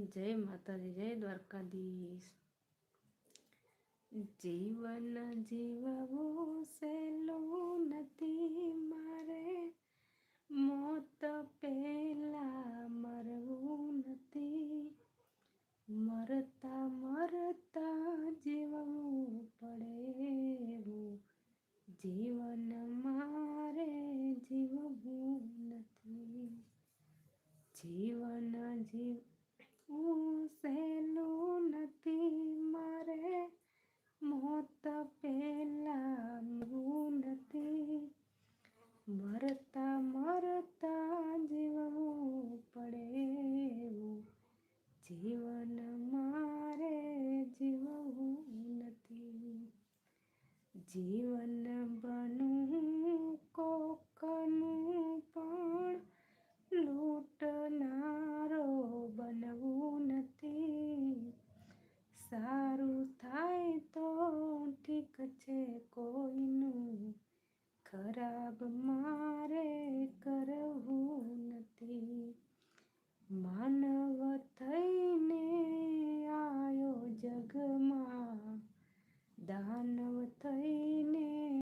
જય માતાજી, જય દ્વારકાધીશ। જીવન જીવવું સહેલું નથી, મારે મોત પહેલા મરવું નથી। મરતા મરતા જીવવું પડે એવું જીવન મારે જીવવું નથી। જીવન જીવવું સહેલું નથી, મારે મોત પહેલા મરવું નથી। મરતા મરતા જીવવું પડે એવું જીવન મારે જીવવું નથી। જીવન બનવું કોકનું પણ લૂંટનારો બનવું નથી। સારું થાય તો ઠીક છે, કોઈનું ખરાબ મારે કરવું નથી। માનવ થઈને આયો જગમાં, દાનવ થઈને